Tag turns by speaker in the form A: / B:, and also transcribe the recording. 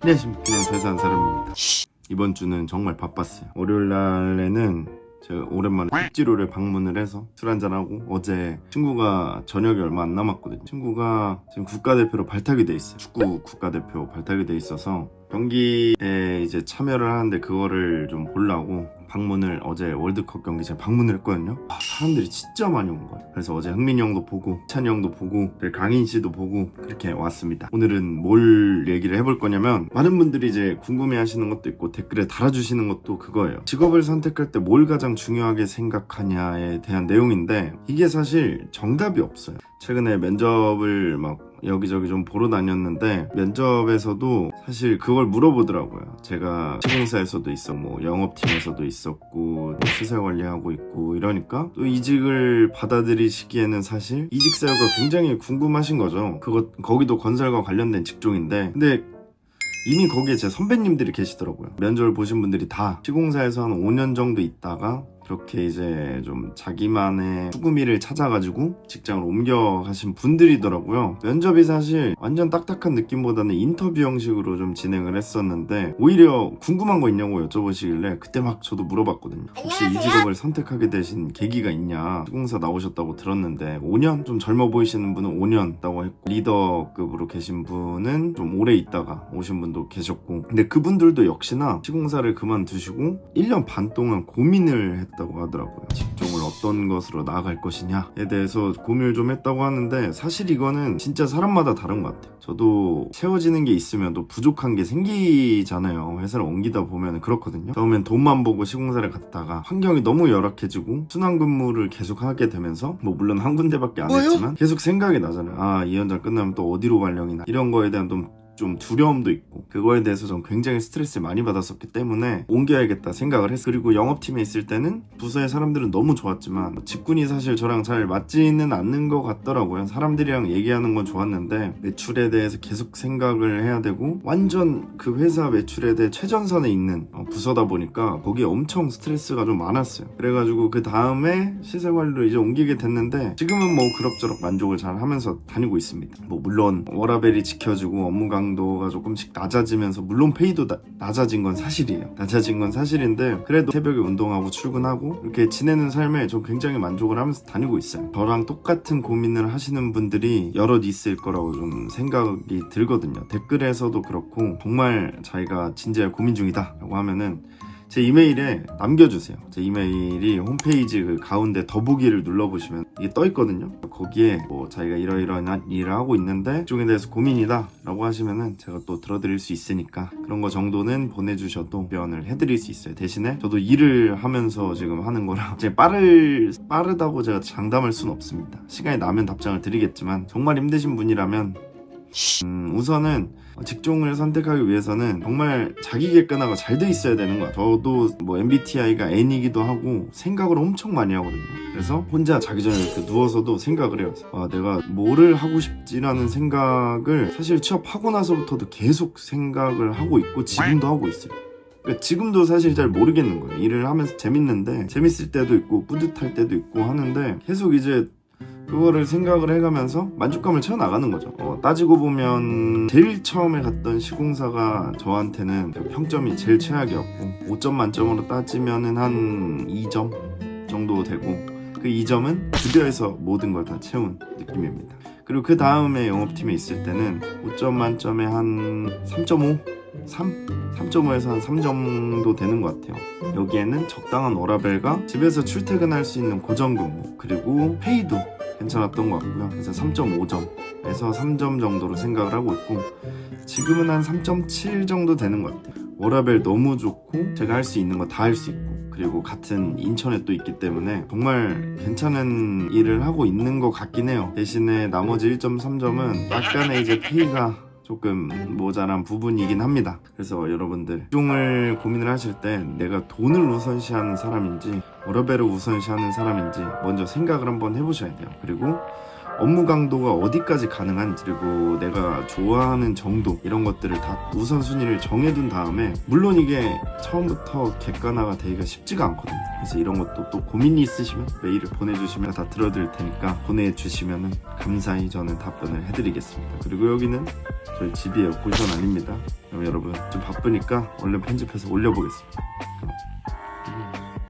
A: 안녕하십니까. 그냥 퇴사한 사람입니다. 이번 주는 정말 바빴어요. 월요일 날에는 제가 오랜만에 습지로를 방문을 해서 술 한잔하고, 어제 친구가 저녁이 얼마 안 남았거든요. 친구가 지금 국가대표로 발탁이 돼 있어요. 축구 국가대표 발탁이 돼 있어서 경기에 이제 참여를 하는데 그거를 좀 보려고 방문을, 어제 월드컵 경기 제가 방문을 했거든요. 사람들이 진짜 많이 온 거예요. 그래서 어제 흥민이 형도 보고, 찬이 형도 보고, 강인 씨도 보고 그렇게 왔습니다. 오늘은 뭘 얘기를 해볼 거냐면, 많은 분들이 이제 궁금해 하시는 것도 있고 댓글에 달아주시는 것도 그거예요. 직업을 선택할 때 뭘 가장 중요하게 생각하냐에 대한 내용인데, 이게 사실 정답이 없어요. 최근에 면접을 막 여기저기 좀 보러 다녔는데, 면접에서도 사실 그걸 물어보더라고요. 제가 시공사에서도 있었고, 뭐 영업팀에서도 있었고, 시세 관리하고 있고 이러니까 또 이직을 받아들이시기에는 사실 이직 사유가 굉장히 궁금하신 거죠. 거기도 건설과 관련된 직종인데, 근데 이미 거기에 제 선배님들이 계시더라고요. 면접을 보신 분들이 다 시공사에서 한 5년 정도 있다가 그렇게 이제 좀 자기만의 수구미를 찾아가지고 직장을 옮겨가신 분들이더라고요. 면접이 사실 완전 딱딱한 느낌보다는 인터뷰 형식으로 좀 진행을 했었는데, 오히려 궁금한 거 있냐고 여쭤보시길래 그때 막 저도 물어봤거든요. 혹시 이 직업을 선택하게 되신 계기가 있냐, 시공사 나오셨다고 들었는데 5년? 좀 젊어 보이시는 분은 5년이라고 했고, 리더급으로 계신 분은 좀 오래 있다가 오신 분도 계셨고, 근데 그분들도 역시나 시공사를 그만두시고 1년 반 동안 고민을 했다고 하더라고요. 직종을 어떤 것으로 나아갈 것이냐에 대해서 고민을 좀 했다고 하는데, 사실 이거는 진짜 사람마다 다른 것 같아요. 저도 채워지는 게 있으면 또 부족한 게 생기잖아요. 회사를 옮기다 보면 그렇거든요. 처음엔 돈만 보고 시공사를 갔다가 환경이 너무 열악해지고 순환근무를 계속 하게 되면서, 뭐 물론 한 군데밖에 안 했지만 계속 생각이 나잖아요. 아, 이 현장 끝나면 또 어디로 발령이나, 이런 거에 대한 좀 두려움도 있고, 그거에 대해서 전 굉장히 스트레스를 많이 받았었기 때문에 옮겨야겠다 생각을 했어요. 그리고 영업팀에 있을 때는 부서의 사람들은 너무 좋았지만 직군이 사실 저랑 잘 맞지는 않는 것 같더라고요. 사람들이랑 얘기하는 건 좋았는데 매출에 대해서 계속 생각을 해야 되고, 완전 그 회사 매출에 대해 최전선에 있는 부서다 보니까 거기에 엄청 스트레스가 좀 많았어요. 그래가지고 그 다음에 시세관리로 이제 옮기게 됐는데, 지금은 뭐 그럭저럭 만족을 잘 하면서 다니고 있습니다. 뭐 물론 워라밸이 지켜지고 업무 강도가 조금씩 낮아지면서, 물론 페이도 낮아진 건 사실이에요. 낮아진 건 사실인데, 그래도 새벽에 운동하고 출근하고 이렇게 지내는 삶에 좀 굉장히 만족을 하면서 다니고 있어요. 저랑 똑같은 고민을 하시는 분들이 여럿 있을 거라고 좀 생각이 들거든요. 댓글에서도 그렇고, 정말 자기가 진지하게 고민 중이다 라고 하면은 제 이메일에 남겨주세요. 제 이메일이 홈페이지 그 가운데 더보기를 눌러보시면 이게 떠있거든요. 거기에 뭐 자기가 이러이러한 일을 하고 있는데 이쪽에 대해서 고민이다 라고 하시면은 제가 또 들어드릴 수 있으니까, 그런 거 정도는 보내주셔도 답변을 해드릴 수 있어요. 대신에 저도 일을 하면서 지금 하는 거라 이제 빠르다고 제가 장담할 수는 없습니다. 시간이 나면 답장을 드리겠지만, 정말 힘드신 분이라면 우선은 직종을 선택하기 위해서는 정말 자기 객관화가 잘 돼 있어야 되는 거야. 저도 뭐 MBTI가 N이기도 하고 생각을 엄청 많이 하거든요. 그래서 혼자 자기 전에 이렇게 누워서도 생각을 해요. 내가 뭐를 하고 싶지라는 생각을 사실 취업하고 나서부터도 계속 생각을 하고 있고, 지금도 하고 있어요. 그러니까 지금도 사실 잘 모르겠는 거예요. 일을 하면서 재밌는데, 재밌을 때도 있고 뿌듯할 때도 있고 하는데, 계속 이제 그거를 생각을 해가면서 만족감을 채워나가는 거죠. 따지고 보면 제일 처음에 갔던 시공사가 저한테는 평점이 제일 최악이었고, 5점 만점으로 따지면은 한 2점 정도 되고, 그 2점은 급여에서 모든 걸 다 채운 느낌입니다. 그리고 그 다음에 영업팀에 있을 때는 5점 만점에 한 3.5? 3.5에서 한 3 정도 되는 것 같아요. 여기에는 적당한 워라밸과 집에서 출퇴근할 수 있는 고정근무, 그리고 페이도 괜찮았던 것 같고요. 그래서 3.5점에서 3점 정도로 생각을 하고 있고, 지금은 한 3.7 정도 되는 것 같아요. 워라밸 너무 좋고, 제가 할 수 있는 거 다 할 수 있고, 그리고 같은 인천에 또 있기 때문에 정말 괜찮은 일을 하고 있는 것 같긴 해요. 대신에 나머지 1.3점은 약간의 이제 페이가 조금 모자란 부분이긴 합니다. 그래서 여러분들, 직종을 고민을 하실 때 내가 돈을 우선시하는 사람인지 워라밸을 우선시하는 사람인지 먼저 생각을 한번 해보셔야 돼요. 그리고 업무 강도가 어디까지 가능한지, 그리고 내가 좋아하는 정도, 이런 것들을 다 우선순위를 정해둔 다음에, 물론 이게 처음부터 객관화가 되기가 쉽지가 않거든요. 그래서 이런 것도 또 고민이 있으시면 메일을 보내주시면 다 들어드릴 테니까 보내주시면 감사히 저는 답변을 해드리겠습니다. 그리고 여기는 저희 집이에요. 고시원 아닙니다. 그럼 여러분 좀 바쁘니까 얼른 편집해서 올려보겠습니다.